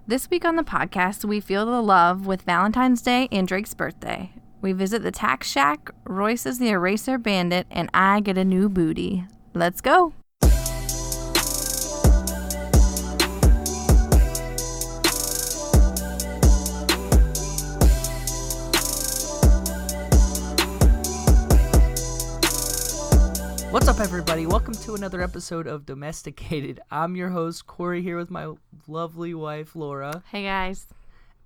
This week on the podcast, we feel the love with Valentine's Day and Drake's birthday. We visit the tax shack, Royce is the eraser bandit, and I get a new booty. Let's go! What's up, everybody? Welcome to another episode of Domesticated. I'm your host, Corey, here with my lovely wife, Laura. Hey, guys.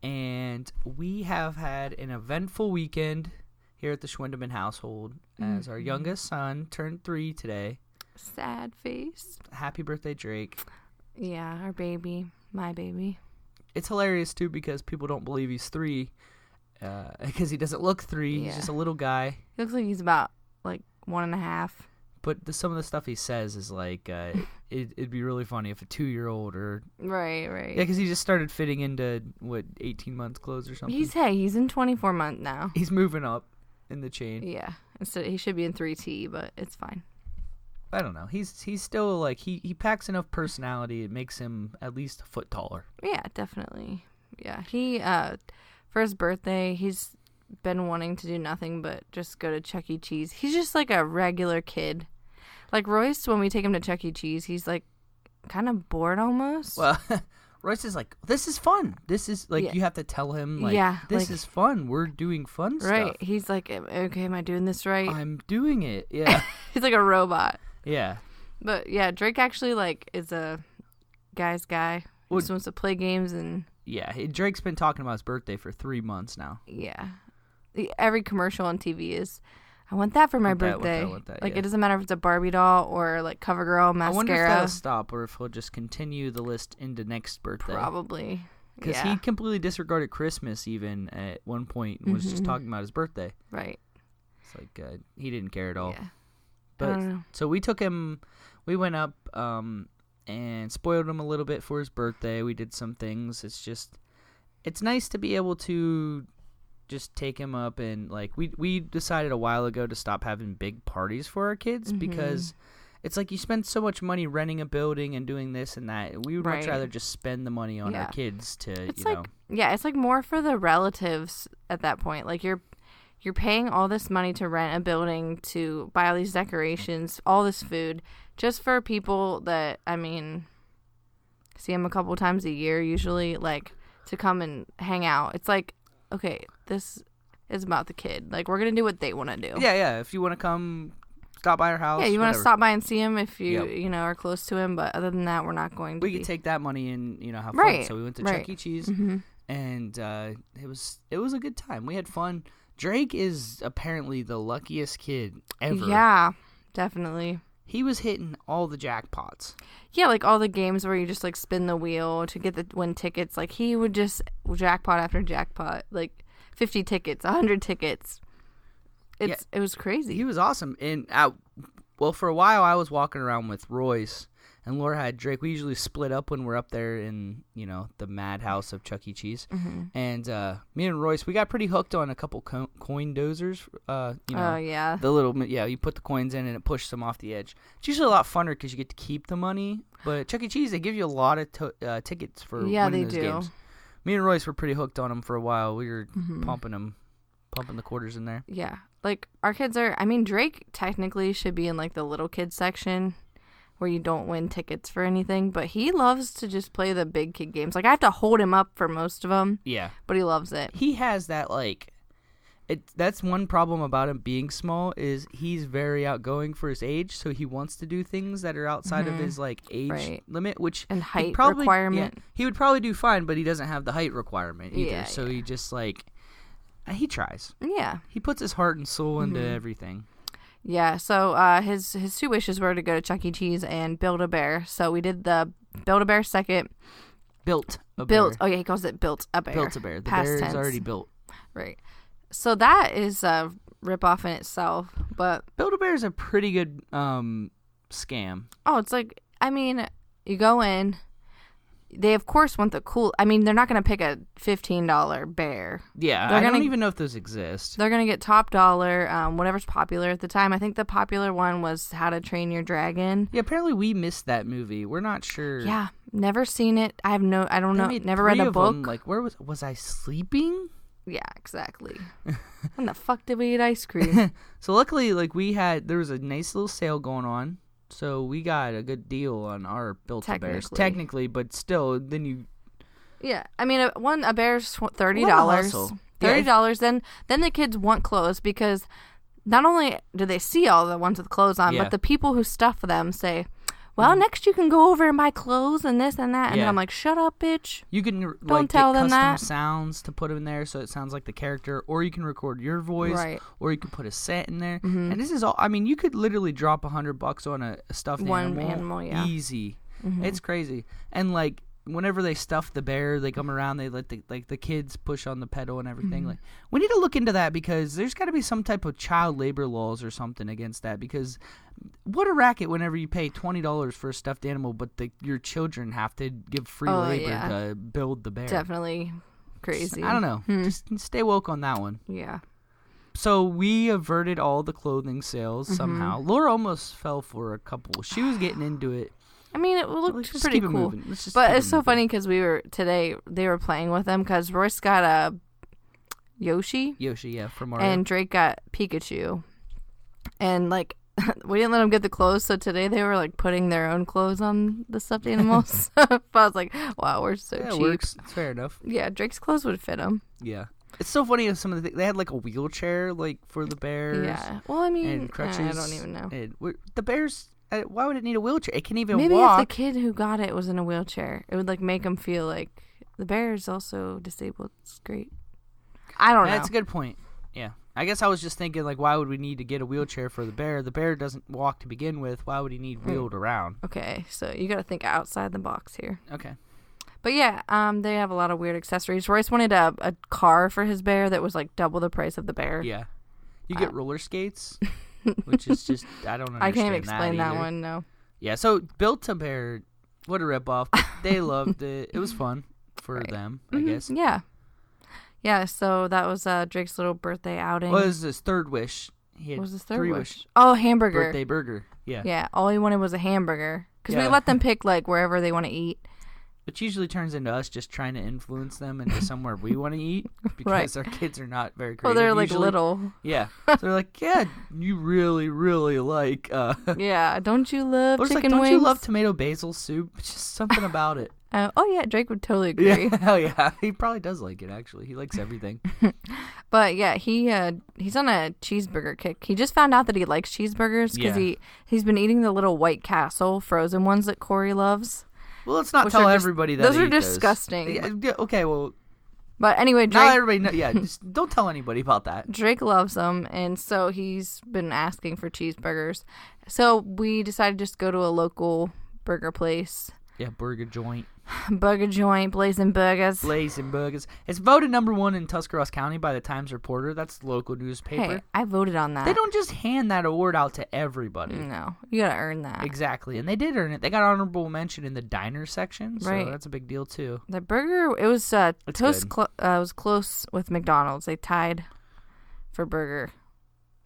And we have had an eventful weekend here at the Schwindeman household as our youngest son turned 3 today. Sad face. Happy birthday, Drake. Yeah, our baby. My baby. It's hilarious, too, because people don't believe he's 3 because he doesn't look 3. Yeah. He's just a little guy. He looks like he's about, 1.5. But some of the stuff he says is like, it'd be really funny if a 2-year-old or... Right. Yeah, because he just started fitting into, 18 months clothes or something. He's in 24 months now. He's moving up in the chain. Yeah. So he should be in 3T, but it's fine. I don't know. He's still, he packs enough personality. It makes him at least a foot taller. Yeah, definitely. Yeah. He, for his birthday, he's been wanting to do nothing but just go to Chuck E. Cheese. He's just like a regular kid. Like Royce, when we take him to Chuck E. Cheese, he's kind of bored almost. Well, Royce is like, this is fun. This is you have to tell him this is fun. We're doing fun stuff. Right. He's like, okay, am I doing this right? I'm doing it. Yeah. He's like a robot. Yeah. But yeah, Drake actually is a guy's guy. He just wants to play games and... Yeah. Drake's been talking about his birthday for 3 months now. Yeah. Every commercial on TV is, I want that for my birthday. Want that, It doesn't matter if it's a Barbie doll or CoverGirl mascara. I wonder if that'll stop or if he'll just continue the list into next birthday. Probably. Because he completely disregarded Christmas even at one point and was just talking about his birthday. Right. It's like he didn't care at all. Yeah. But so we took him, we went up and spoiled him a little bit for his birthday. We did some things. It's nice to be able to just take him up and we decided a while ago to stop having big parties for our kids because it's like you spend so much money renting a building and doing this and that. We would much rather just spend the money on our kids to, it's more for the relatives at that point. Like you're paying all this money to rent a building, to buy all these decorations, all this food, just for people that, see them a couple times a year usually, to come and hang out. It's like, okay, this is about the kid. We're going to do what they want to do. Yeah. If you want to come stop by our house. Yeah, you want to stop by and see him if you, Yep. Are close to him. But other than that, we're not going to We could take that money and, have fun. So we went to Chuck E. Cheese and it was a good time. We had fun. Drake is apparently the luckiest kid ever. Yeah, definitely. He was hitting all the jackpots. Yeah, all the games where you just spin the wheel to get the win tickets. He would just jackpot after jackpot, 50 tickets, 100 tickets. It was crazy. He was awesome. And for a while I was walking around with Royce and Laura had Drake. We usually split up when we're up there in, the madhouse of Chuck E. Cheese. And me and Royce, we got pretty hooked on a couple coin dozers. Oh, yeah. The little, you put the coins in and it pushes them off the edge. It's usually a lot funner because you get to keep the money. But Chuck E. Cheese, they give you a lot of tickets for winning those games. Me and Royce were pretty hooked on them for a while. We were pumping the quarters in there. Yeah. Our kids are, Drake technically should be in, the little kids section where you don't win tickets for anything, but he loves to just play the big kid games. I have to hold him up for most of them. Yeah. But he loves it. He has that, that's one problem about him being small is he's very outgoing for his age, so he wants to do things that are outside of his, age limit, which... And height requirement. Yeah, he would probably do fine, but he doesn't have the height requirement either, Yeah, so he just, he tries. Yeah. He puts his heart and soul into everything. Yeah, so his 2 wishes were to go to Chuck E. Cheese and Build-A-Bear. So we did the Build-A-Bear second. Built-A-Bear. Oh, yeah, he calls it Built-A-Bear. Built-A-Bear. The Past bear tense. is already built. Right. So that is a ripoff in itself, but... Build-A-Bear is a pretty good scam. Oh, it's you go in... They, of course, want the cool... they're not going to pick a $15 bear. Yeah, I don't even know if those exist. They're going to get top dollar, whatever's popular at the time. I think the popular one was How to Train Your Dragon. Yeah, apparently we missed that movie. We're not sure. Yeah, Never seen it. I don't know. Never read a book. Like, where was I sleeping? Yeah, exactly. When the fuck did we eat ice cream? So luckily, like, there was a nice little sale going on. So we got a good deal on our Built-A-Bears. Technically, but still, then you... Yeah, I mean, a bear's $30. $30, then the kids want clothes because not only do they see all the ones with clothes on, but the people who stuff them say, well, next you can go over and buy clothes and this and that. And then I'm like, shut up, bitch. You can Don't tell get them custom that. sounds to put in there so it sounds like the character, or you can record your voice, or you can put a set in there. Mm-hmm. And this is all, I mean, you could literally drop $100 on a stuffed animal. Easy. Mm-hmm. It's crazy. And like, whenever they stuff the bear, they come around, they let the kids push on the pedal and everything. Mm-hmm. Like, we need to look into that because there's got to be some type of child labor laws or something against that, because what a racket whenever you pay $20 for a stuffed animal, but your children have to give free labor to build the bear. Definitely crazy. I don't know. Just stay woke on that one. Yeah. So we averted all the clothing sales somehow. Laura almost fell for a couple. She was getting into it. I mean, it looked pretty cool. But it's so funny because they were playing with them because Royce got a Yoshi. From Mario. And Drake got Pikachu. And, like, we didn't let them get the clothes, so today they were, like, putting their own clothes on the stuffed animals. But I was like, wow, we're so cheap. It works. It's fair enough. Yeah, Drake's clothes would fit him. Yeah. It's so funny some of the things. They had, like, a wheelchair, like, for the bears. Yeah. Well, I mean, and crutches. I don't even know. The bears... Why would it need a wheelchair? It can even walk. walk. Maybe if the kid who got it was in a wheelchair, it would like make him feel like the bear is also disabled. It's great. I don't know. That's a good point. Yeah. I guess I was just thinking, like, why would we need to get a wheelchair for the bear? The bear doesn't walk to begin with. Why would he need wheeled around? Okay, so you got to think outside the box here. Okay. But yeah, they have a lot of weird accessories. Royce wanted a car for his bear that was like double the price of the bear. Yeah. You get roller skates. Which is just, I don't understand that. I can't explain that either. one, no. Yeah, so Built-A-Bear, what a ripoff. They loved it. It was fun for them, I guess. Yeah. Yeah, so that was Drake's little birthday outing. What was his third wish? What was his third wish? Oh, hamburger. Birthday burger, yeah. Yeah, all he wanted was a hamburger. Because we let them pick, like, wherever they want to eat. Which usually turns into us just trying to influence them into somewhere we want to eat because our kids are not very creative. Well, they're like usually. Little. Yeah. So they're like, yeah, you really, really like... yeah, don't you love chicken wings? Don't you love tomato basil soup? It's just something about it. Oh, yeah, Drake would totally agree. Yeah, hell yeah. He probably does like it, actually. He likes everything. But, yeah, he's on a cheeseburger kick. He just found out that he likes cheeseburgers because he's been eating the little White Castle frozen ones that Corey loves. Well, let's not tell everybody that. Those are disgusting. Yeah, okay, well. But anyway, Drake. Not everybody. Just don't tell anybody about that. Drake loves them, and so he's been asking for cheeseburgers. So we decided to just go to a local burger place. Yeah, burger joint. Burger joint, Blazing Burgers. Blazing Burgers. It's voted #1 in Tuscarawas County by the Times Reporter. That's the local newspaper. Hey, I voted on that. They don't just hand that award out to everybody. No, you gotta earn that. Exactly, and they did earn it. They got honorable mention in the diner section, so that's a big deal too. The burger, it was was close with McDonald's. They tied for burger.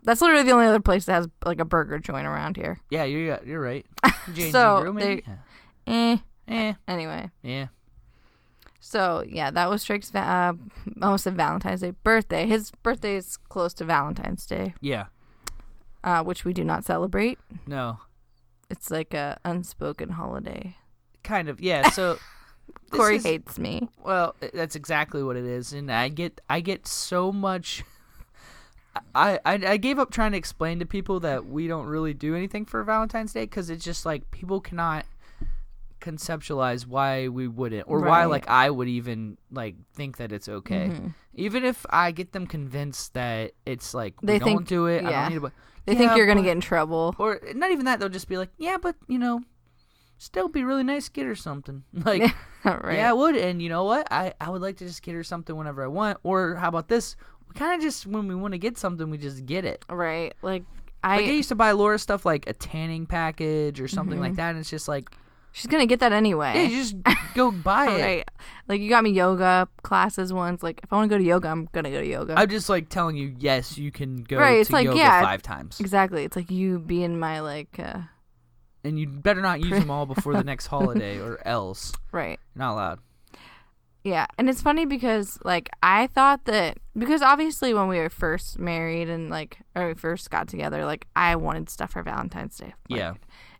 That's literally the only other place that has like a burger joint around here. Yeah, you're right. So anyway. Yeah. So, yeah, that was Drake's, almost said Valentine's Day birthday. His birthday is close to Valentine's Day. Yeah. Which we do not celebrate. No. It's like a unspoken holiday. Kind of, yeah. So Corey hates me. Well, that's exactly what it is. And I get so much... I gave up trying to explain to people that we don't really do anything for Valentine's Day because it's just like people cannot... conceptualize why we wouldn't or why like I would even like think that it's okay. Even if I get them convinced that it's like we don't do it, I don't need to, they think you're gonna get in trouble, or not even that, they'll just be like, yeah, but still be really nice to get her something. Like yeah, I would. And you know what, I would like to just get her something whenever I want. Or how about this, we kind of just, when we want to get something, we just get it. Like I used to buy Laura stuff like a tanning package or something like that, and it's just like, she's going to get that anyway. Yeah, you just go buy it. Right. Like, you got me yoga classes once. Like, if I want to go to yoga, I'm going to go to yoga. I'm just, like, telling you, yes, you can go to yoga 5 times. Exactly. It's like you being my, like, And you better not use them all before the next holiday or else. Right. You're not allowed. Yeah, and it's funny because, like, I thought that, because obviously when we were first married and, like, or we first got together, like, I wanted stuff for Valentine's Day. Like, yeah.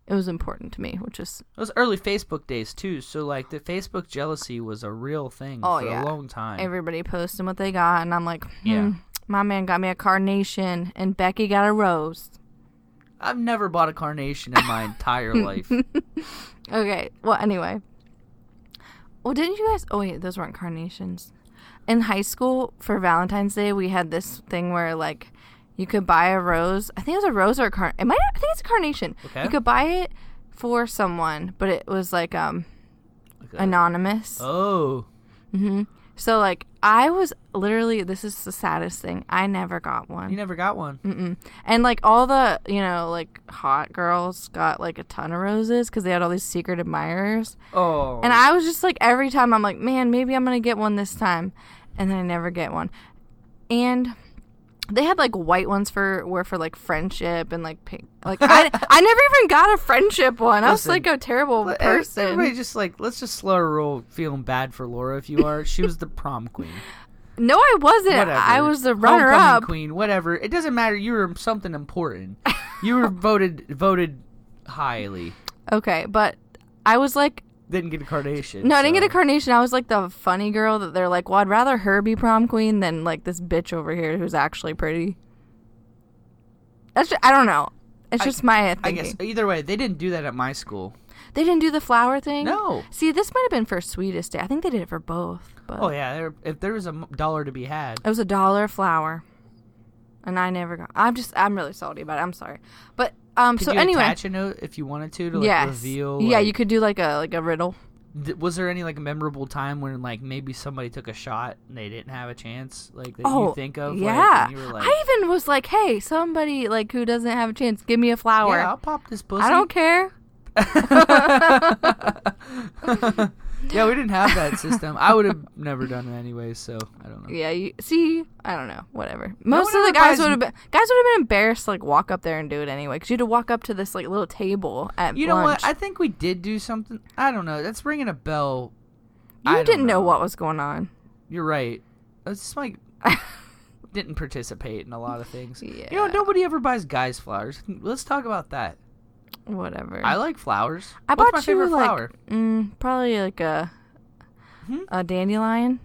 It was important to me, which is... It was early Facebook days, too, so, like, the Facebook jealousy was a real thing for a long time. Everybody posting what they got, and I'm like, my man got me a carnation, and Becky got a rose. I've never bought a carnation in my entire life. Okay, well, anyway... Well, didn't you guys... Oh, wait, those weren't carnations. In high school, for Valentine's Day, we had this thing where, like, you could buy a rose. I think it was a rose or a I think it's a carnation. Okay. You could buy it for someone, but it was, like anonymous. Oh. Mm-hmm. So, like, I was literally... This is the saddest thing. I never got one. You never got one? Mm-mm. And, like, all the, like, hot girls got, like, a ton of roses because they had all these secret admirers. Oh. And I was just, like, every time I'm like, man, maybe I'm going to get one this time. And then I never get one. And they had, like, white ones for like, friendship and, like, pink. Like, I never even got a friendship one. I was, like, a terrible person. Everybody just, like, let's just slow her roll feeling bad for Laura if you are. She was the prom queen. No, I wasn't. Whatever. I was the runner-up. Queen, whatever. It doesn't matter. You were something important. You were voted highly. Okay, but I was, like... Didn't get a carnation. No, I didn't get a carnation. I was, like, the funny girl that they're like, well, I'd rather her be prom queen than, like, this bitch over here who's actually pretty. That's just, I don't know. It's just my thinking. I guess either way, they didn't do that at my school. They didn't do the flower thing? No. See, this might have been for Sweetest Day. I think they did it for both. But oh, yeah. If there was $1 to be had. It was $1 flower. And I never got... I'm really salty about it. I'm sorry. But, Could so you anyway... attach a note if you wanted to like, reveal... Yeah, like, you could do, like a riddle. Was there any, like, memorable time when, like, maybe somebody took a shot and they didn't have a chance, like, that you think of? Yeah. Like, and you were like, I even was like, hey, somebody, like, who doesn't have a chance, give me a flower. Yeah, I'll pop this pussy. I don't care. Yeah, we didn't have that system. I would have never done it anyway, so I don't know. Yeah, I don't know, whatever. Most of the guys would have been embarrassed to, like, walk up there and do it anyway, because you had to walk up to this, like, little table at lunch. You know what? I think we did do something. I don't know. That's ringing a bell. You didn't know what was going on. You're right. It's just like didn't participate in a lot of things. Yeah. You know, nobody ever buys guys flowers. Let's talk about that. Whatever. I like flowers. I What's bought my favorite flower? Probably like a dandelion.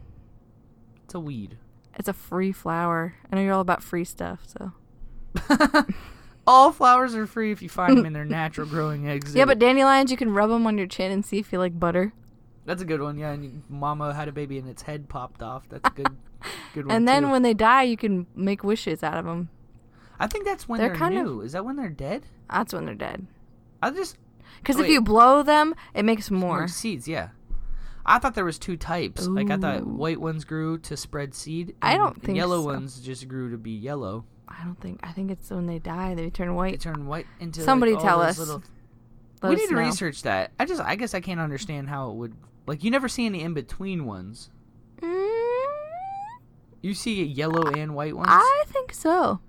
It's a weed. It's a free flower. I know you're all about free stuff, so. All flowers are free if you find them in their natural growing exhibit. Yeah, but dandelions, you can rub them on your chin and see if you like butter. That's a good one, yeah. And mama had a baby and its head popped off. That's a good one, And then too. when they die, you can make wishes out of them. I think that's when they're new. Is that when they're dead? That's when they're dead. Because if you blow them, it makes more seeds. Yeah, I thought there was two types. Ooh. Like I thought white ones grew to spread seed. I don't think yellow so. Ones just grew to be yellow. I think it's when they die they turn white. They turn white into somebody like, tell us. We need to research that. I guess I can't understand how it would. Like you never see any in between ones. You see yellow and white ones. I think so.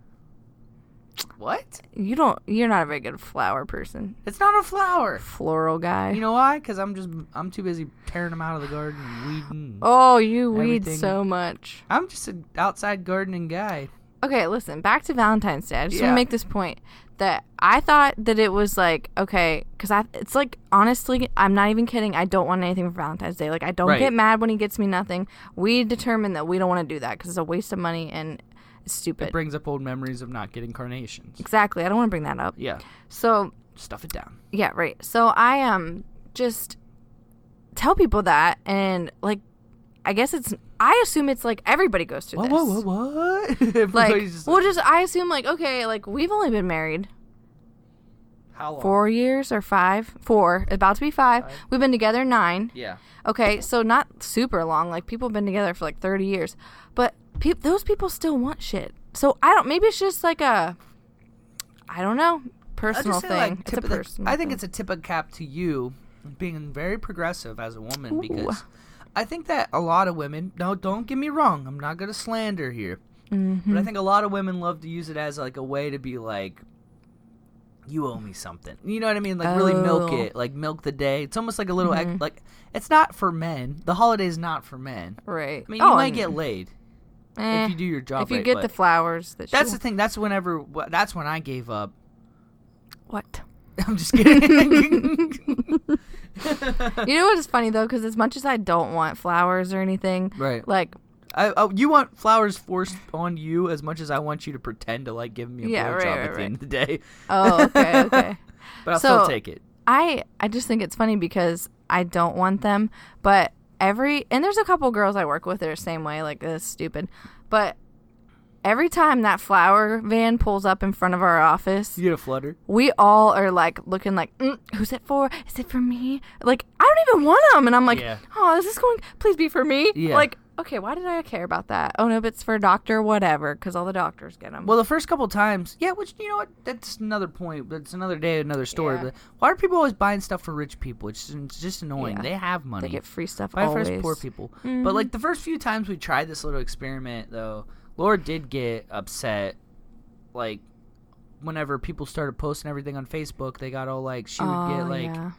What? You're not a very good flower person. It's not a flower. Floral guy. You know why? Because I'm too busy tearing them out of the garden and weeding. Oh, you weed so much. I'm just an outside gardening guy. Okay, listen, back to Valentine's Day. I just want to make this point that I thought that it was like, okay, because it's like, honestly, I'm not even kidding. I don't want anything for Valentine's Day. Like, I don't get mad when he gets me nothing. We determined that we don't want to do that because it's a waste of money and it's stupid. It brings up old memories of not getting carnations. Exactly. I don't want to bring that up. Yeah. So. Stuff it down. Yeah, right. So I just tell people that and, like, I guess I assume it's like everybody goes through this. What? Like, I assume like, okay, like we've only been married. How long? 4 years or 5? 4. About to be 5. We've been together 9. Yeah. Okay, so not super long. Like people have been together for like 30 years. But those people still want shit. So maybe it's just like I don't know, personal thing. Like, it's a personal I think thing. it's a tip of cap to you being very progressive as a woman because I think that a lot of women, no, don't get me wrong, I'm not going to slander here, but I think a lot of women love to use it as like a way to be like you owe me something. You know what I mean? Like, really milk it. Like, milk the day. It's almost like a little, like, it's not for men. The holiday's not for men. Right. I mean, you might get laid if you do your job right. If you get the flowers. That's the thing. That's when I gave up. What? I'm just kidding. You know what is funny, though? Because as much as I don't want flowers or anything. Right. Like. You want flowers forced on you as much as I want you to pretend to like give me a blowjob at the end of the day. Oh, okay. But I'll still take it. I just think it's funny because I don't want them, but and there's a couple girls I work with that are the same way, like, this is stupid, but every time that flower van pulls up in front of our office, you get a flutter. We all are like looking like, who's it for? Is it for me? Like, I don't even want them, and I'm like, oh, is this going? Please be for me. Yeah. Like, okay, why did I care about that? Oh, no, but it's for a doctor, whatever, because all the doctors get them. Well, the first couple times, which, you know what, that's another point. That's another day, another story. Yeah. But why are people always buying stuff for rich people? It's just annoying. Yeah. They have money. They get free stuff always. Buy for poor people. Mm-hmm. But, like, the first few times we tried this little experiment, though, Laura did get upset, like, whenever people started posting everything on Facebook, they got all, like, she would get, like, a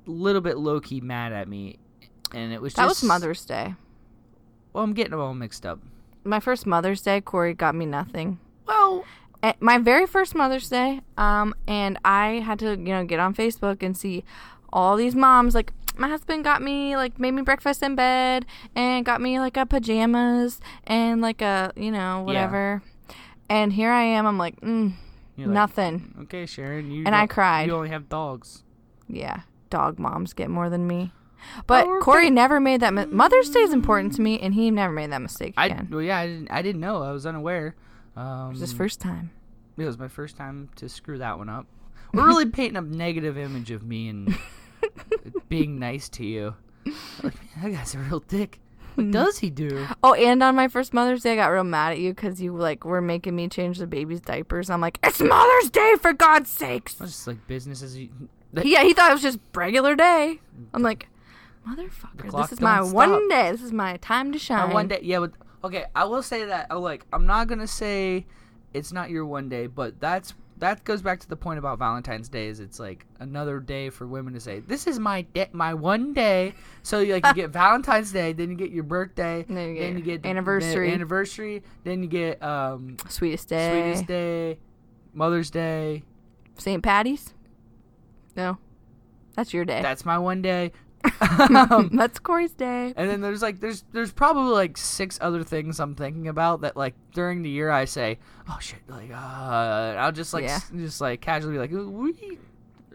little bit low-key mad at me. And it was That was Mother's Day. Well, I'm getting them all mixed up. My first Mother's Day, Corey got me nothing. Well, my very first Mother's Day, and I had to, get on Facebook and see all these moms, like, my husband got me, like, made me breakfast in bed and got me, like, a pajamas and, like, a, whatever. Yeah. And here I am, I'm like, nothing. Like, okay, Sharon. I cried. You only have dogs. Yeah, dog moms get more than me. But Corey never made that. Mother's Day is important to me, and he never made that mistake again. I didn't know. I was unaware. It was his first time. It was my first time to screw that one up. We're really painting a negative image of me and being nice to you. Like, that guy's a real dick. What does he do? Oh, and on my first Mother's Day, I got real mad at you because you, like, were making me change the baby's diapers. I'm like, it's Mother's Day, for God's sakes. It's just like business as you... Yeah, he thought it was just regular day. I'm like... Motherfucker, this is my one day. This is my time to shine. My one day, yeah. But okay, I will say that. I'm not gonna say it's not your one day, but that goes back to the point about Valentine's Day. Is it's like another day for women to say, "This is my one day." So you get Valentine's Day, then you get your birthday, then you get anniversary, then you get sweetest day, Mother's Day, St. Patty's. No, that's your day. That's my one day. That's Corey's day. And then there's probably like 6 other things I'm thinking about that, like, during the year I say, oh shit, like I'll just casually be like, are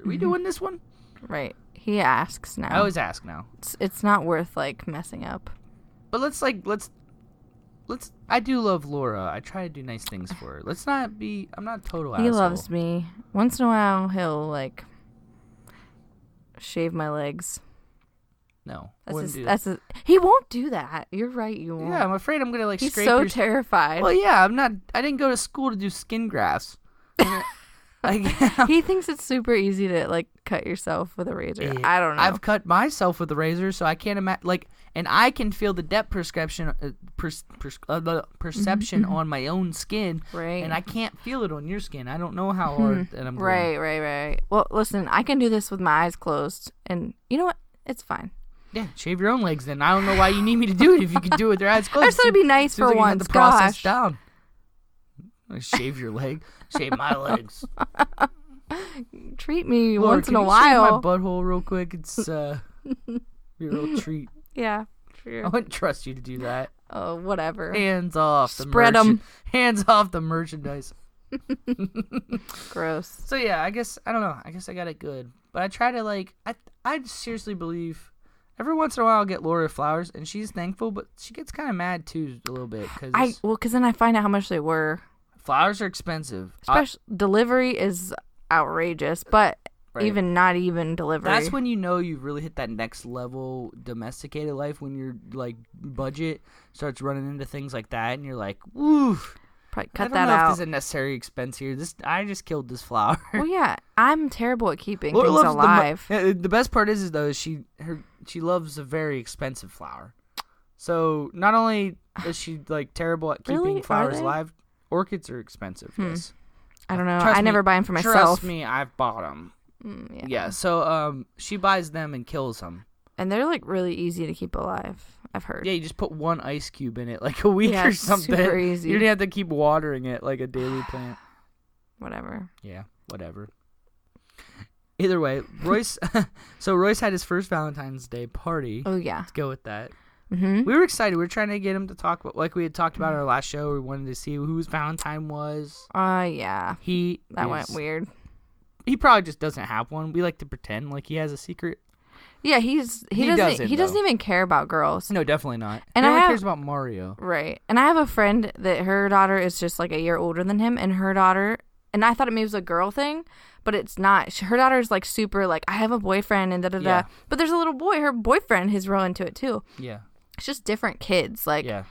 we doing this one? Right. He asks now. I always ask now. It's not worth, like, messing up. But let's I do love Laura. I try to do nice things for her. I'm not a total asshole. He loves me. Once in a while he'll, like, shave my legs. No, he won't do that. You're right, you won't. Yeah, I'm afraid I'm gonna, like, He's scrape so terrified. Well, yeah, I didn't go to school to do skin grafts. He thinks it's super easy to, like, cut yourself with a razor. I don't know. I've cut myself with a razor, so I can't imagine, like, and I can feel the depth perception on my own skin, right? And I can't feel it on your skin. I don't know how hard that I'm going. Right. Well, listen, I can do this with my eyes closed, and you know what? It's fine. Yeah, shave your own legs then. I don't know why you need me to do it if you can do it with your eyes closed. I just thought it'd be nice for once. The process down. Shave your leg. Shave my legs. Treat me Lord, once in a can you while. shave my butthole real quick? It's your little treat. Yeah, true. I wouldn't trust you to do that. Oh, whatever. Hands off. Spread them. Hands off the merchandise. Gross. So yeah, I guess I don't know. I guess I got it good, but I try to, like, I seriously believe every once in a while I'll get Laura flowers, and she's thankful, but she gets kind of mad too a little bit because then I find out how much they were. Flowers are expensive. Especially delivery is outrageous, but even not even delivery. That's when you know you've really hit that next level domesticated life, when your, like, budget starts running into things like that, and you're like, woo. Probably cut that out. I don't know if there's a necessary expense here. I just killed this flower. Well, yeah, I'm terrible at keeping things alive. The best part is though, she loves a very expensive flower. So not only is she, like, terrible at keeping flowers alive, orchids are expensive. Yes. I don't know. Trust I me, never buy them for myself. Trust me, I've bought them. Yeah. Yeah. So she buys them and kills them. And they're like really easy to keep alive, I've heard. Yeah, you just put one ice cube in it like a week Yeah, or something. super easy. You don't have to keep watering it like a daily plant. Whatever. Yeah, whatever. Either way, Royce. So Royce had his first Valentine's Day party. Oh yeah. Let's go with that. Mm-hmm. We were excited. We were trying to get him to talk about, like we had talked about in our last show. We wanted to see whose Valentine was. Yeah. That went weird. He probably just doesn't have one. We like to pretend like he has a secret. Yeah, he doesn't even care about girls. No, definitely not. And he only cares about Mario. Right. And I have a friend that her daughter is just like a year older than him, and her daughter, and I thought it maybe was a girl thing, but it's not. Her daughter is like super like, I have a boyfriend and da-da-da. Yeah. But there's a little boy, her boyfriend is real into it too. Yeah. It's just different kids. Like, yeah.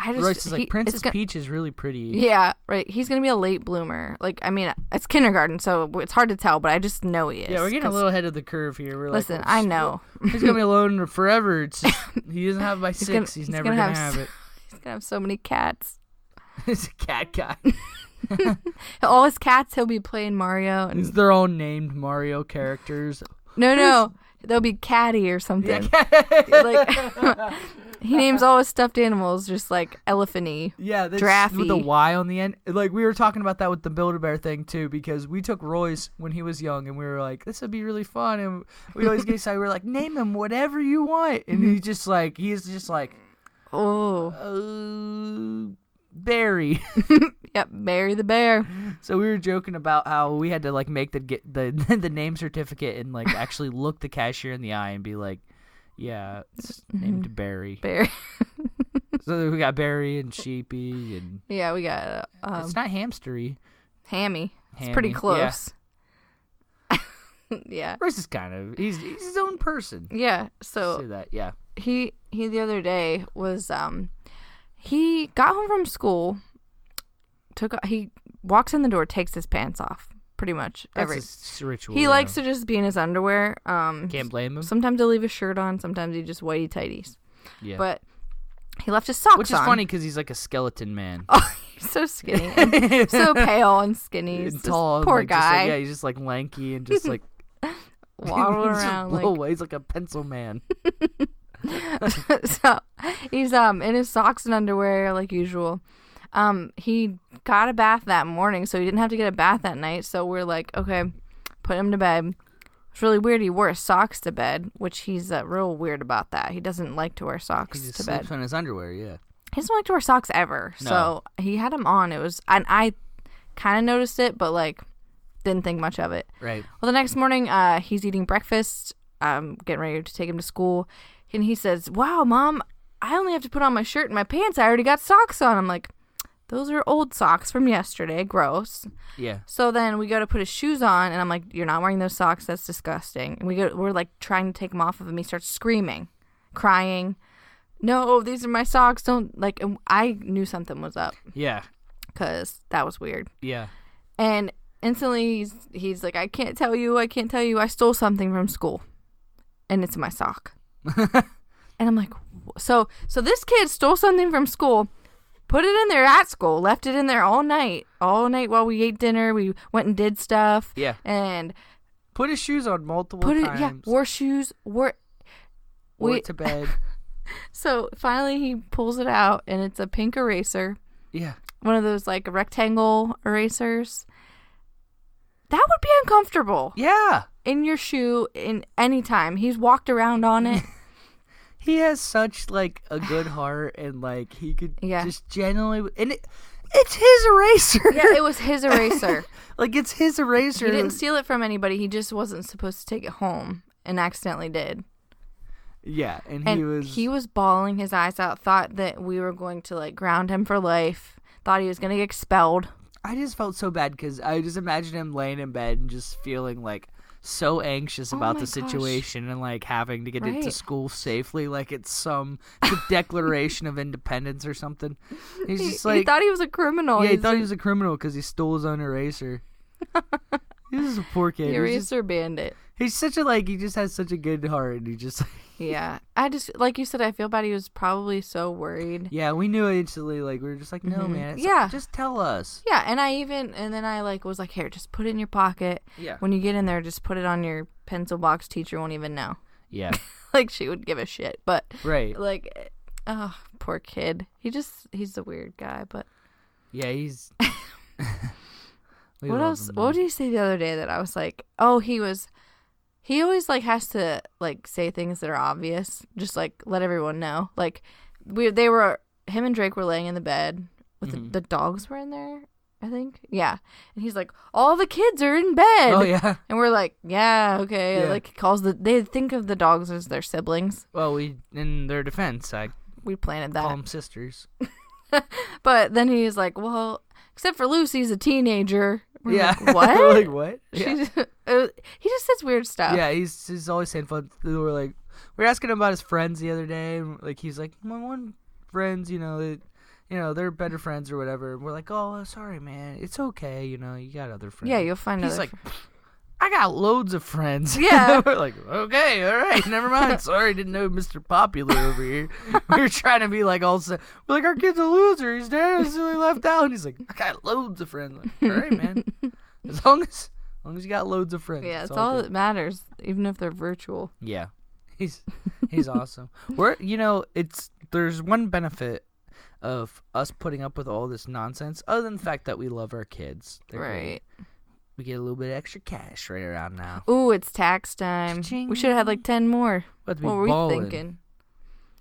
Royce is like, Princess Peach is really pretty. Yeah, right. He's going to be a late bloomer. Like, I mean, it's kindergarten, so it's hard to tell, but I just know he is. Yeah, we're getting a little ahead of the curve here. We're listen, I know. He's going to be alone forever. It's just, he doesn't have it by 6. He's never going to have it. He's going to have so many cats. He's a cat guy. All his cats, he'll be playing Mario. And they're all named Mario characters. No. They'll be Catty or something. Yeah. Like, he names all his stuffed animals just like elephant-y. Yeah, Draffy. With a Y on the end. Like, we were talking about that with the Build-A-Bear thing, too, because we took Royce when he was young, and we were like, this would be really fun, and we always get excited. We were like, name him whatever you want. And he's just like, Barry. Yep, Barry the Bear. So we were joking about how we had to like make the name certificate and like actually look the cashier in the eye and be like, yeah, it's named Barry. Barry. So we got Barry and Sheepy and yeah, we got it's not hamstery. Hammy. It's pretty close. Yeah. Yeah. Royce is kind of he's his own person. Yeah. So say that. Yeah. He the other day was he got home from school. He walks in the door, takes his pants off, pretty much. That's a ritual. He likes to just be in his underwear. Can't blame him. Sometimes he'll leave his shirt on. Sometimes he just whitey tighties. Yeah. But he left his socks on. Which is funny because he's like a skeleton man. Oh, he's so skinny. And so pale and skinny. He's tall. Poor like, guy. He's just like lanky and just like waddling around. He's like a pencil man. So he's in his socks and underwear like usual. He got a bath that morning, so he didn't have to get a bath that night. So we're like, okay, put him to bed. It's really weird. He wore his socks to bed, which he's real weird about that. He doesn't like to wear socks to bed. He sleeps in his underwear, yeah. He doesn't like to wear socks ever. No. So he had them on. And I kind of noticed it, but like didn't think much of it. Right. Well, the next morning, he's eating breakfast, getting ready to take him to school, and he says, "Wow, Mom, I only have to put on my shirt and my pants. I already got socks on." I'm like, those are old socks from yesterday. Gross. Yeah. So then we go to put his shoes on, and I'm like, you're not wearing those socks. That's disgusting. And we're like trying to take them off of him. He starts screaming, crying. No, these are my socks. Don't like. And I knew something was up. Yeah. Because that was weird. Yeah. And instantly he's like, I can't tell you. I stole something from school, and it's in my sock. And I'm like, so this kid stole something from school. Put it in there at school. Left it in there all night while we ate dinner. We went and did stuff. Yeah. And put his shoes on multiple times. Yeah, wore shoes. Wore it to bed. So finally he pulls it out, and it's a pink eraser. Yeah. One of those like rectangle erasers. That would be uncomfortable. Yeah. In your shoe in any time. He's walked around on it. He has such like a good heart, and like he could just genuinely, and it's his eraser. Yeah, it was his eraser. Like it's his eraser. He didn't steal it from anybody. He just wasn't supposed to take it home and accidentally did. Yeah, and he was bawling his eyes out. Thought that we were going to like ground him for life. Thought he was going to get expelled. I just felt so bad because I just imagined him laying in bed and just feeling like so anxious about the situation and like having to get into school safely, like it's some declaration of independence or something. He's just like, he thought he was a criminal. Yeah, he thought he was a criminal because he stole his own eraser. He's just a poor kid. The eraser bandit. He's such a he just has such a good heart, and he just Yeah, I just like you said, I feel bad. He was probably so worried. Yeah, we knew instantly. We were just like, no, man. Just tell us. Yeah, and then I was like, here, just put it in your pocket. Yeah. When you get in there, just put it on your pencil box. Teacher won't even know. Yeah. She would give a shit, but right. Oh, poor kid. He's a weird guy, but yeah, he's. What else? What did he say the other day that I was like, oh, he always has to say things that are obvious, just let everyone know. Him and Drake were laying in the bed with the dogs were in there, I think. Yeah. And he's like, all the kids are in bed. Oh yeah. And we're like, yeah, okay. Yeah. They think of the dogs as their siblings. Well, in their defense, we planted that. Call them sisters. But then he's like, well, except for Lucy's a teenager. We're yeah. Like, what? We're like, what? Yeah. He just says weird stuff. Yeah, he's always saying fun. We were asking him about his friends the other day, and he's like, my one friends, they're better friends or whatever. And we're like, oh, sorry, man, it's okay, you got other friends. Yeah, you'll find. He's like, I got loads of friends. Yeah. We're like, okay, all right, never mind. Sorry, didn't know Mr. Popular over here. We were trying to be we're like, our kid's a loser. He's there. He's really left out. And he's like, I got loads of friends. Like, all right, man. As long as you got loads of friends. Yeah, it's all that matters, even if they're virtual. Yeah. He's awesome. There's one benefit of us putting up with all this nonsense, other than the fact that we love our kids. They're right. Great. We get a little bit of extra cash right around now. Ooh, it's tax time. Cha-ching. We should have had 10 more. What were we thinking?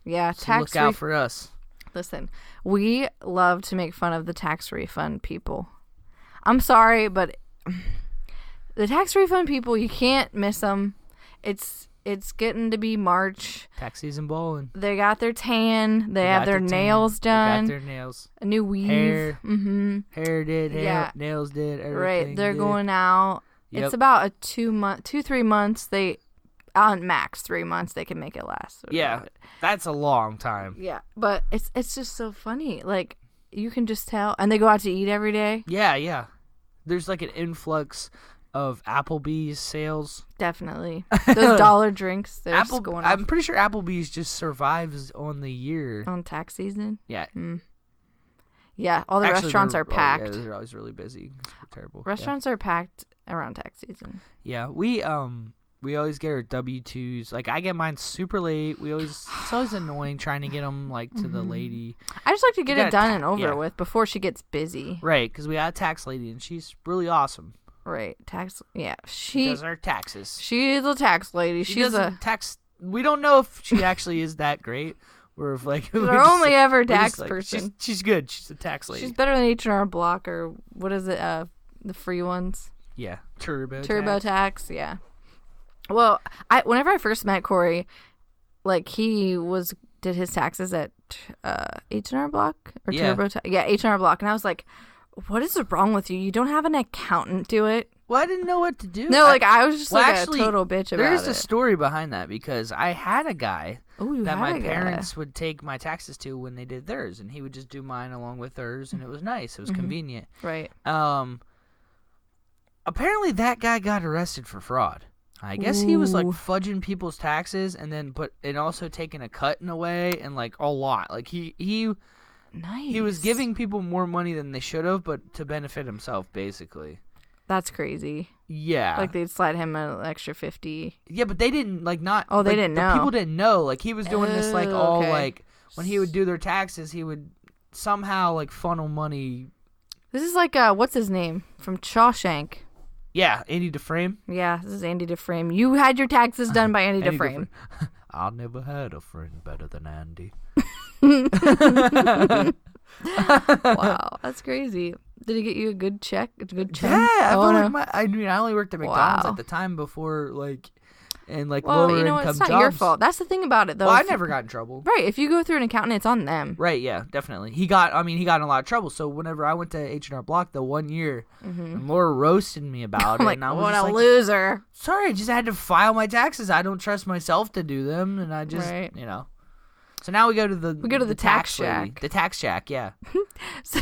Yeah, so tax. Look out for us. Listen, we love to make fun of the tax refund people. I'm sorry, but the tax refund people, you can't miss them. It's getting to be March. Tax season bowling. They got their tan. They have their nails done. They got their nails. A new weave. Hair. Mm-hmm. Hair did. Nails did. Everything. Right. They're going out. Yep. It's about a 3 months. They, on max 3 months, they can make it last. Yeah. That's a long time. Yeah. But it's just so funny. You can just tell. And they go out to eat every day. Yeah, yeah. There's an influx of Applebee's sales. Definitely. Those dollar drinks, they're going off. I'm pretty sure Applebee's just survives on the year. On tax season? Yeah. Yeah, all the restaurants are packed. Yeah, they're always really busy. It's terrible. Restaurants are packed around tax season. Yeah, we always get our W-2s. I get mine super late. It's always annoying trying to get them to the lady. I just like to get it done and over with before she gets busy. Right, because we got a tax lady and she's really awesome. Right, tax. Yeah, she does our taxes. She's a tax lady. She's a tax. We don't know if she actually is that great, or if her only ever tax person. She's good. She's a tax lady. She's better than H&R Block or what is it? The free ones. Yeah, TurboTax. Yeah. Well, whenever I first met Corey, he did his taxes at H&R Block or TurboTax. Yeah, H&R Block, and I was like, what is wrong with you? You don't have an accountant do it? Well, I didn't know what to do. No, I was just a total bitch about it. There's a story behind that because I had a guy that my parents would take my taxes to when they did theirs, and he would just do mine along with theirs, and it was nice. It was convenient. Right. Apparently that guy got arrested for fraud. I guess he was fudging people's taxes and also taking a cut in a way and a lot. Nice. He was giving people more money than they should have, but to benefit himself, basically. That's crazy. Yeah. They'd slide him an extra 50. Yeah, but they didn't, not... Oh, they didn't know. People didn't know. He was doing this, when he would do their taxes, he would somehow, funnel money. This is what's his name? From Shawshank. Yeah, Andy Dufresne. Yeah, this is Andy Dufresne. You had your taxes done by Andy Dufresne. I never had a friend better than Andy. Wow, that's crazy. Did he get you a good check? Yeah, I only worked at McDonald's at the time before lower income it's not jobs. your fault. That's the thing about it, though. Well, I never got in trouble. Right, if you go through an accountant, it's on them. Right, yeah, definitely. He got in a lot of trouble. So whenever I went to H&R Block the 1 year, and Laura roasted me about it, and I was what a loser. Sorry, I just had to file my taxes. I don't trust myself to do them, and I just So now we go to the tax shack. The tax shack, yeah. So,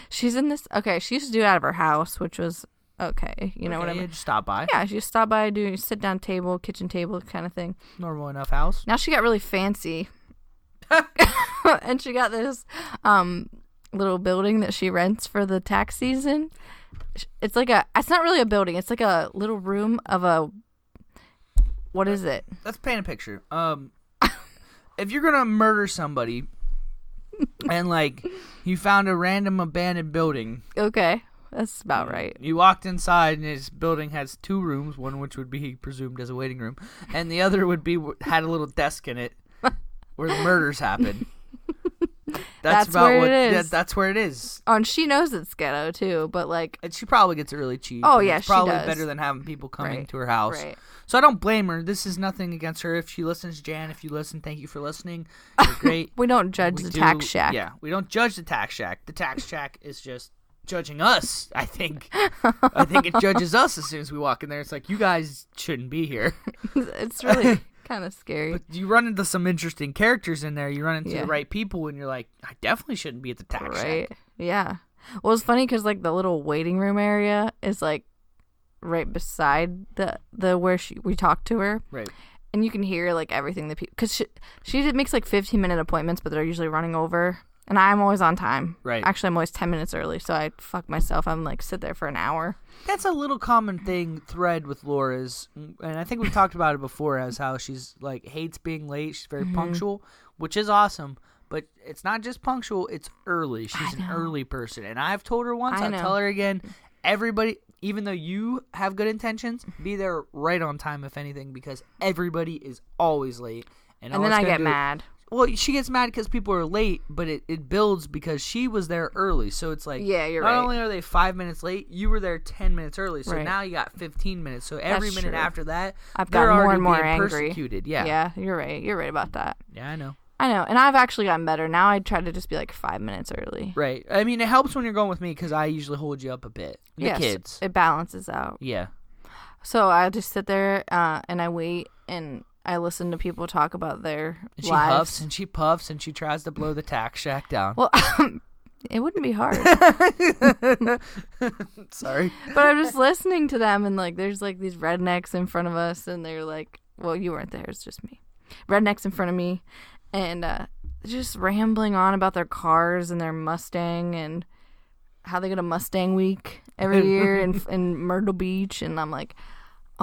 she's in this. Okay, she used to do it out of her house, which was okay. You know what I mean? Yeah, just stop by. Yeah, she just stopped by, do sit down table, kitchen table kind of thing. Normal enough house. Now she got really fancy. And she got this little building that she rents for the tax season. It's not really a building. It's like a little room of a, what is it? Let's paint a picture. If you're going to murder somebody and, like, you found a random abandoned building. Okay, that's about right. You walked inside and this building has 2 rooms, one which would be presumed as a waiting room, and the other had a little desk in it where the murders happen. That's about where what it is. Yeah, that's where it is. Oh, and she knows it's ghetto too, but like, and she probably gets it really cheap. Oh yeah, it's probably she does. better than having people coming to her house. Right. So I don't blame her. This is nothing against her. If she listens, Jan, if you listen, thank you for listening. You're great. We don't judge the tax shack. Yeah, we don't judge the tax shack. The tax shack is just judging us, I think. I think it judges us as soon as we walk in there. It's like, you guys shouldn't be here. It's really kind of scary. But you run into some interesting characters in there. You run into the right people, and you're like, I definitely shouldn't be at the tax shack. Yeah. Well, it's funny because like the little waiting room area is like right beside the where we talked to her. Right. And you can hear like everything that people, because she makes like 15-minute appointments, but they're usually running over. And I'm always on time. Right. Actually, I'm always 10 minutes early, so I fuck myself. I'm like, sit there for an hour. That's a little common thread with Laura's, and I think we've talked about it before, as how she's like hates being late. She's very punctual, which is awesome. But it's not just punctual; it's early. She's an early person, and I've told her once. I'll tell her again. Everybody, even though you have good intentions, be there right on time, if anything, because everybody is always late. And then I get mad. Well, she gets mad because people are late, but it builds because she was there early. So it's like, yeah, you're not right. only are they 5 minutes late, you were there 10 minutes early. So now you got 15 minutes. So every minute after that, I've got more and more angry. Persecuted. Yeah. Yeah, you're right. You're right about that. Yeah, I know. And I've actually gotten better. Now I try to just be like 5 minutes early. Right. I mean, it helps when you're going with me because I usually hold you up a bit. The kids. It balances out. Yeah. So I just sit there and I wait and I listen to people talk about their lives. She huffs and she puffs and she tries to blow the tax shack down. Well, it wouldn't be hard. Sorry. But I'm just listening to them, and like there's like these rednecks in front of us, and they're like, well, you weren't there, it's just me. Rednecks in front of me, and just rambling on about their cars and their Mustang and how they go to Mustang Week every year in Myrtle Beach, and I'm like,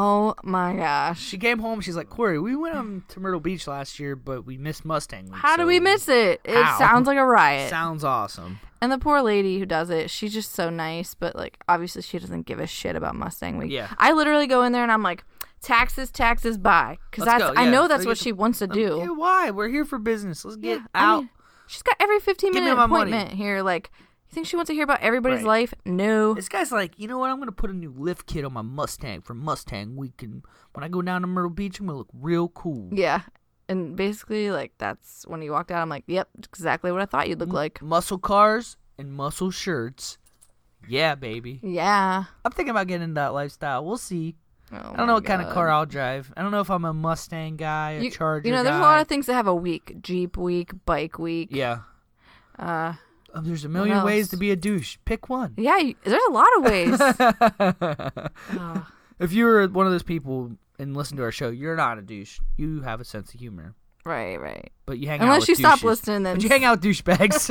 oh my gosh. She came home, she's like, Corey, we went to Myrtle Beach last year, but we missed Mustang Week. How do we miss it? It sounds like a riot. Sounds awesome. And the poor lady who does it, she's just so nice, but like obviously she doesn't give a shit about Mustang Week. Yeah. I literally go in there and I'm like, taxes, bye. Because I know that's what she wants to do. Yeah, why? We're here for business. Let's get out. I mean, she's got every 15-minute appointment here. Like, you think she wants to hear about everybody's life? No. This guy's like, you know what? I'm going to put a new lift kit on my Mustang for Mustang Week. And when I go down to Myrtle Beach, I'm going to look real cool. Yeah. And basically, like, that's when you walked out, I'm like, yep, exactly what I thought you'd look like. Muscle cars and muscle shirts. Yeah, baby. Yeah. I'm thinking about getting into that lifestyle. We'll see. Oh, I don't know what kind of car I'll drive. I don't know if I'm a Mustang guy, a Charger guy. You know, there's a lot of things that have a week. Jeep week, bike week. Yeah. There's a million ways to be a douche. Pick one. Yeah, there's a lot of ways. If you're one of those people and listen to our show, you're not a douche. You have a sense of humor. Right. But you hang out with douches. Stop listening, then. But you hang out with douchebags.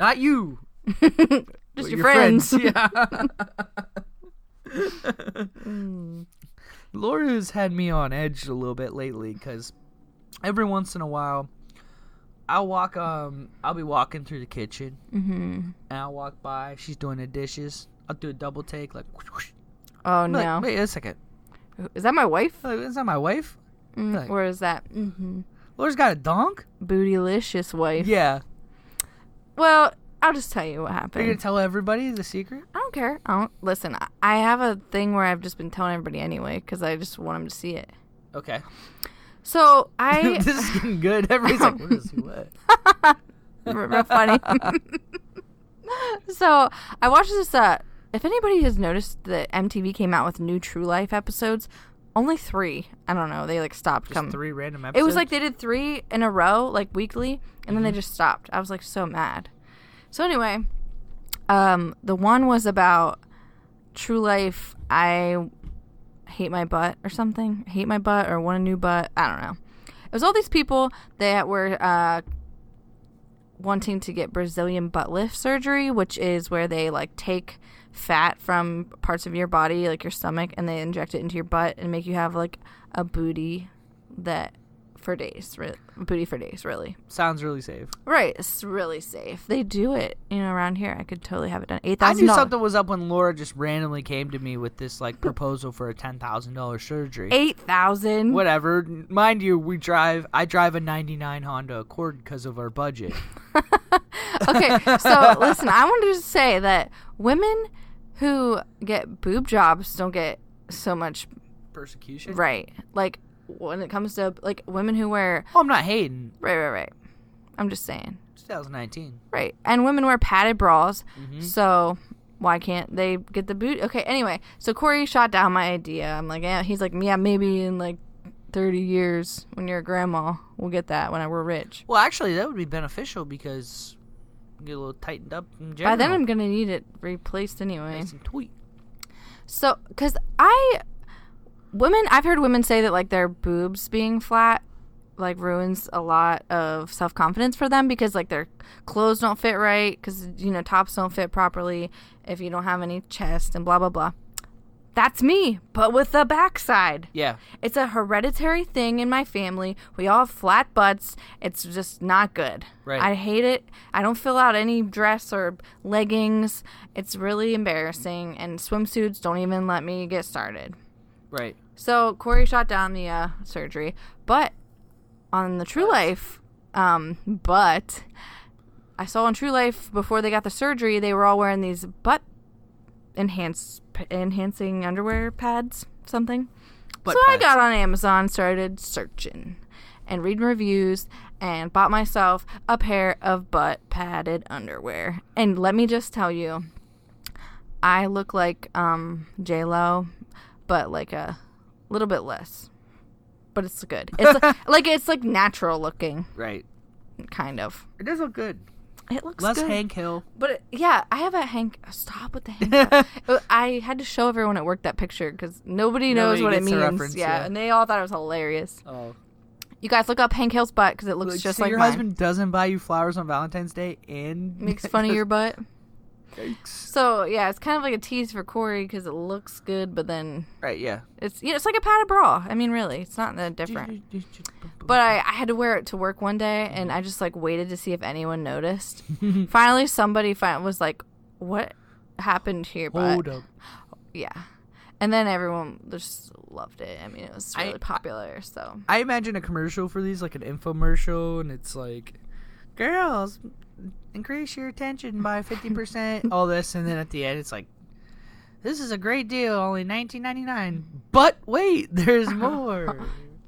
Not you. Just your friends. Yeah. Laura's had me on edge a little bit lately because every once in a while I'll be walking through the kitchen and I'll walk by. She's doing the dishes. I'll do a double take, like. Whoosh. Oh no! Like, wait a second. Is that my wife? Is that my wife? Where is that? Laura's got a donk. Bootylicious wife. Yeah. Well, I'll just tell you what happened. You're gonna tell everybody the secret? I don't care. Listen. I have a thing where I've just been telling everybody anyway because I just want them to see it. Okay. So this is getting good. Everybody's like, "What is what?" Real funny. So I watched this. If anybody has noticed that MTV came out with new True Life episodes, only 3. I don't know. They like stopped coming. 3 random episodes. It was like they did 3 in a row, like weekly, and then they just stopped. I was like so mad. So anyway, the one was about True Life, I hate my butt or something. Hate my butt or want a new butt. I don't know. It was all these people that were wanting to get Brazilian butt lift surgery, which is where they like take fat from parts of your body, like your stomach, and they inject it into your butt and make you have like a booty for days, really. Sounds really safe. Right, it's really safe. They do it, around here. I could totally have it done. $8,000. I knew something was up when Laura just randomly came to me with this like proposal for a $10,000 surgery. $8,000. Whatever. Mind you, I drive a '99 Honda Accord because of our budget. Okay, so listen, I wanted to say that women who get boob jobs don't get so much persecution. Right, like. When it comes to like women who wear I'm not hating. Right. I'm just saying. 2019. Right. And women wear padded bras. Mm-hmm. So why can't they get the boot? Okay, anyway. So Corey shot down my idea. I'm like, yeah, he's like, yeah, maybe in like 30 years when you're a grandma, we'll get that when we're rich. Well, actually that would be beneficial because you get a little tightened up in general. By then I'm going to need it replaced anyway. Nice and tweet. So, cuz I've heard women say that like their boobs being flat like ruins a lot of self-confidence for them because like their clothes don't fit right because tops don't fit properly if you don't have any chest and blah blah blah. That's me, but with the backside. Yeah, it's a hereditary thing in my family. We all have flat butts. It's just not good. Right. I hate it. I don't fill out any dress or leggings. It's really embarrassing, and swimsuits don't even let me get started. Right. So Corey shot down the surgery, but on the True Life, but I saw on True Life before they got the surgery, they were all wearing these butt enhancing underwear pads, something. So I got on Amazon, started searching and reading reviews, and bought myself a pair of butt padded underwear. And let me just tell you, I look like J-Lo, but like a little bit less. But it's good. It's like natural looking. Right. Kind of. It does look good. It looks less good. Hank Hill. But I have a Hank. Stop with the Hank Hill. I had to show everyone at work that picture because nobody knows what it means. Yeah, and they all thought it was hilarious. Oh. You guys look up Hank Hill's butt because it looks just like your mine. husband doesn't buy you flowers on Valentine's Day and makes fun of your butt. Yikes. So yeah, it's kind of like a tease for Corey because it looks good, but then yeah, it's like a padded bra. I mean, really, it's not that different. But I had to wear it to work one day, and I just like waited to see if anyone noticed. Finally, somebody was like, "What happened here?" But hold up. Yeah, and then everyone just loved it. I mean, it was really popular. So I imagine a commercial for these, like an infomercial, and it's like, girls, increase your attention by 50%, all this, and then at the end it's like, this is a great deal, only $19.99. But wait, there's more.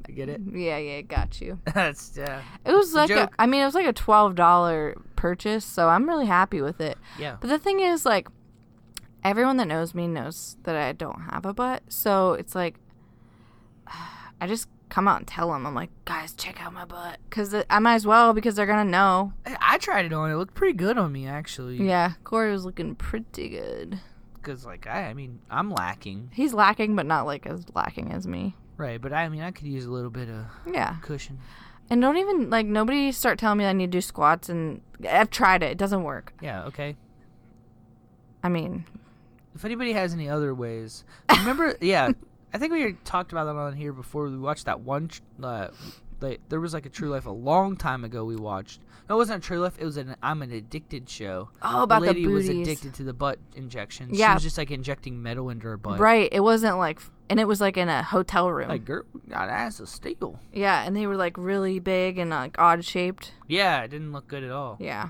I get it. Yeah, got you. That's it was like it was like a $12 purchase, so I'm really happy with it. Yeah. But the thing is, like, everyone that knows me knows that I don't have a butt, so it's like I just come out and tell them. I'm like, guys, check out my butt. Because I might as well because they're going to know. I tried it on. It looked pretty good on me, actually. Yeah, Corey was looking pretty good. Because, like, I'm lacking. He's lacking, but not, like, as lacking as me. Right, but, I could use a little bit of cushion. And don't even, like, nobody start telling me I need to do squats. And I've tried it. It doesn't work. Yeah, okay. I mean. If anybody has any other ways. Remember, yeah. I think we talked about that on here before. We watched that one. There was like a True Life a long time ago we watched. No, it wasn't a True Life. It was an I'm an Addicted show. Oh, about the lady booties. Was addicted to the butt injections. Yeah. She was just like injecting metal into her butt. Right. It wasn't like, and it was like in a hotel room. Like, girl, got ass of steel. Yeah, and they were like really big and like odd shaped. Yeah, it didn't look good at all. Yeah.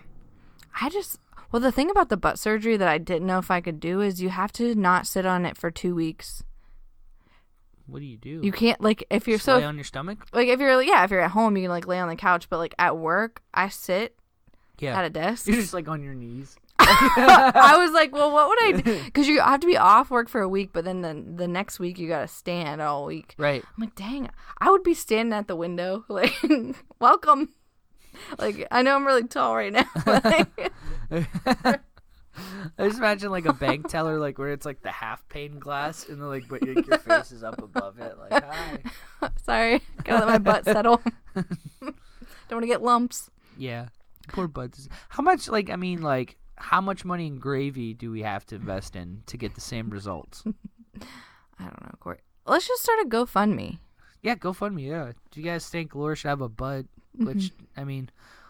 Well, the thing about the butt surgery that I didn't know if I could do is you have to not sit on it for 2 weeks. What do you do? You can't, like, if you're lay on your stomach? Like, if you're at home, you can, like, lay on the couch. But, like, at work, I sit at a desk. You're just, like, on your knees. I was like, well, what would I do? Because you have to be off work for a week, but then the next week you got to stand all week. Right. I'm like, dang, I would be standing at the window, like, welcome. Like, I know I'm really tall right now. I just imagine like a bank teller, like where it's like the half pane glass, and then like but your face is up above it, like hi. Sorry, gotta let my butt settle. Don't want to get lumps. Yeah, poor butts. How much? Like I mean, like how much money in gravy do we have to invest in to get the same results? I don't know, Corey. Let's just start a GoFundMe. Yeah, GoFundMe. Yeah. Do you guys think Laura should have a butt? Which I mean,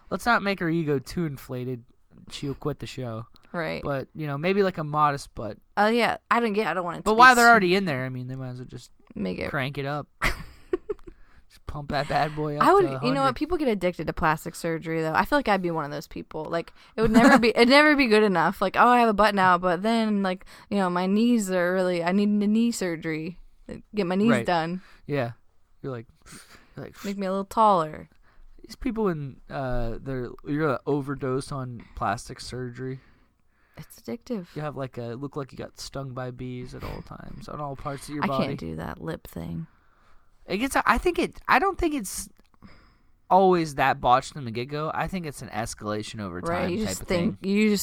let's not make her ego too inflated. She'll quit the show. Right. But maybe like a modest butt. Oh yeah, I don't want it. But while they're already in there, I mean, they might as well just make it crank it up. Just pump that bad boy up. I would. To 100. You know what? People get addicted to plastic surgery, though. I feel like I'd be one of those people. Like it would never be. It'd never be good enough. Like I have a butt now, but then like my knees are really. I need a knee surgery. Get my knees done. Yeah. You're like make me a little taller. These people you're gonna overdose on plastic surgery. It's addictive. You have look like you got stung by bees at all times on all parts of your body. I can't do that lip thing. I don't think it's always that botched from the get go. I think it's an escalation over time. Right, you type just of think thing. you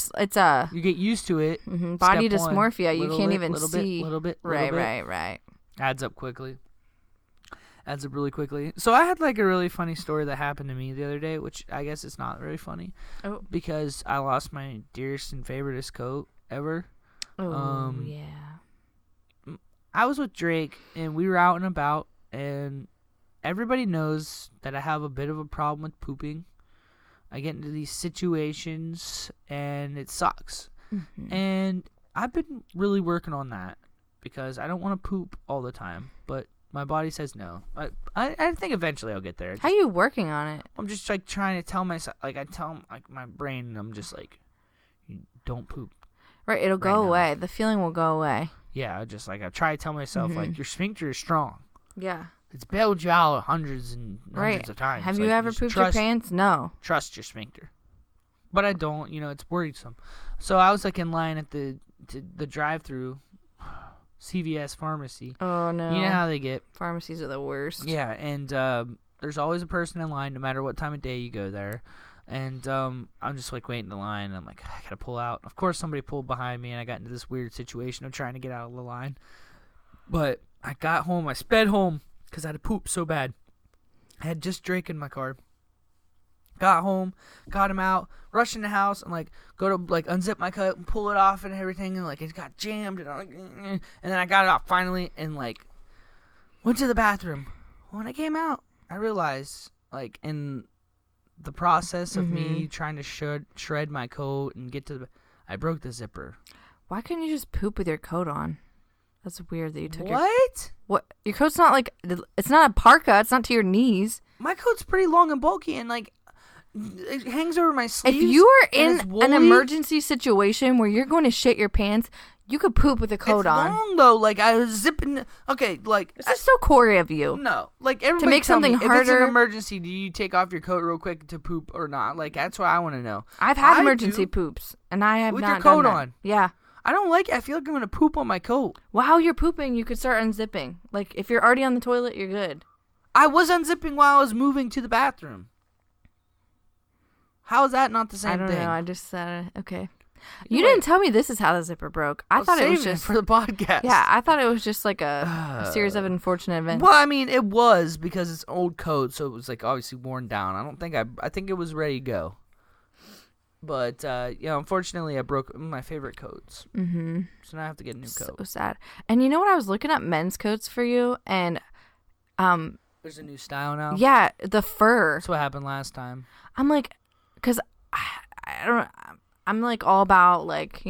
get used to it. Mm-hmm. Body Step dysmorphia. One, you can't bit, even see. Little bit. Right. Adds up quickly. Adds up really quickly. So I had like a really funny story that happened to me the other day, which I guess it's not very funny. Oh. Because I lost my dearest and favoriteest coat ever. Oh, yeah. I was with Drake, and we were out and about, and everybody knows that I have a bit of a problem with pooping. I get into these situations, and it sucks. Mm-hmm. And I've been really working on that because I don't want to poop all the time, but my body says no. I think eventually I'll get there. How are you working on it? I'm just like trying to tell myself, like I tell like my brain, I'm just like, don't poop. Right, it'll go away. The feeling will go away. Yeah, just like I try to tell myself, like your sphincter is strong. Yeah. It's bailed you out hundreds and hundreds of times. Have you ever pooped your pants? No. Trust your sphincter. But I don't. It's worrisome. So I was like in line at the drive-through. CVS pharmacy. Oh, no. You know how they get. Pharmacies are the worst. Yeah, and there's always a person in line no matter what time of day you go there. And I'm just like waiting in the line. And I'm like, I gotta pull out. Of course, somebody pulled behind me, and I got into this weird situation of trying to get out of the line. But I got home. I sped home because I had to poop so bad. I had just Drake in my car. Got home, got him out, rushed in the house, and like go to like unzip my coat and pull it off and everything, and like it got jammed, and then I got it off finally, and like went to the bathroom. When I came out, I realized like in the process of me trying to shred my coat and get to I broke the zipper. Why couldn't you just poop with your coat on? That's weird that you took What? Your coat's not like it's not a parka. It's not to your knees. My coat's pretty long and bulky, and like. It hangs over my sleeves. If you are in an emergency situation where you're going to shit your pants, you could poop with a coat on. It's long though. Like I was zipping. Okay, like this is so Corey of you. No, like everybody to make something harder. If it's an emergency, do you take off your coat real quick to poop or not? Like that's what I want to know. I've had emergency poops, and I have with not your coat done that. on. Yeah. I don't like it. I feel like I'm gonna poop on my coat. While you're pooping, you could start unzipping. Like if you're already on the toilet, you're good. I was unzipping while I was moving to the bathroom. How is that not the same thing? I don't know. I just said okay. You didn't tell me this is how the zipper broke. I thought it was just for the podcast. Yeah, I thought it was just like a series of unfortunate events. Well, I mean, it was because it's old code, so it was like obviously worn down. I think it was ready to go. But unfortunately, I broke my favorite coats. Mm-hmm. So now I have to get a new coat. So sad. And you know what? I was looking up men's coats for you, and there's a new style now. Yeah, the fur. That's what happened last time. I'm like. Because I don't. I'm like all about like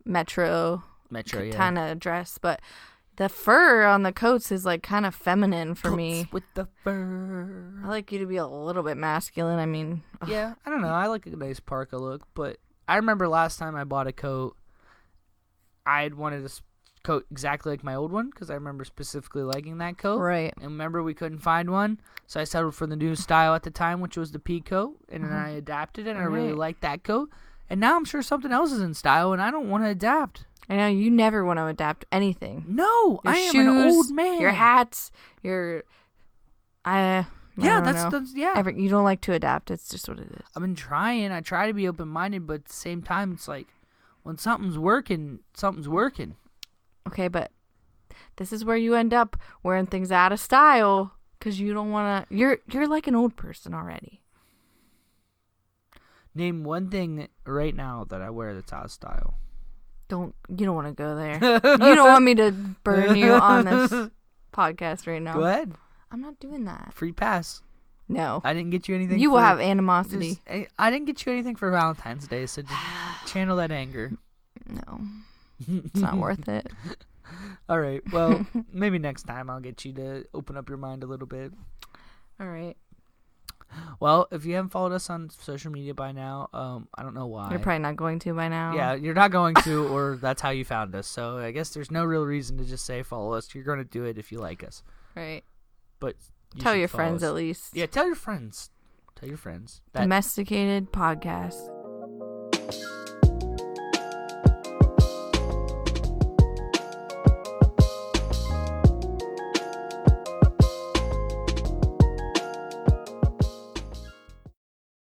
metro kind of dress, but the fur on the coats is like kind of feminine for me. With the fur, I like you to be a little bit masculine. I mean, yeah, I don't know. I like a nice parka look, but I remember last time I bought a coat, I had wanted a coat exactly like my old one because I remember specifically liking that coat. Right. And remember we couldn't find one, so I settled for the new style at the time, which was the pea coat, and then I adapted it, and I really liked that coat. And now I'm sure something else is in style, and I don't want to adapt. I know you never want to adapt anything. No, your I am shoes, an old man. Your hats, you don't like to adapt. It's just what it is. I've been trying. I try to be open-minded, but at the same time, it's like, When something's working, something's working. Okay, but this is where you end up wearing things out of style because you don't want to. You're like an old person already. Name one thing right now that I wear that's out of style. You don't want to go there. You don't want me to burn you on this podcast right now. Go ahead. I'm not doing that. Free pass. No. I didn't get you anything. You will have animosity. I didn't get you anything for Valentine's Day, so just channel that anger. No. It's not worth it. All right. Well, maybe next time I'll get you to open up your mind a little bit. All right. Well, if you haven't followed us on social media by now, I don't know why. You're probably not going to by now. Yeah, you're not going to, or that's how you found us. So I guess there's no real reason to just say follow us. You're going to do it if you like us. Right. But tell your friends us. at least. Yeah, tell your friends. Tell your friends. Domesticated podcast.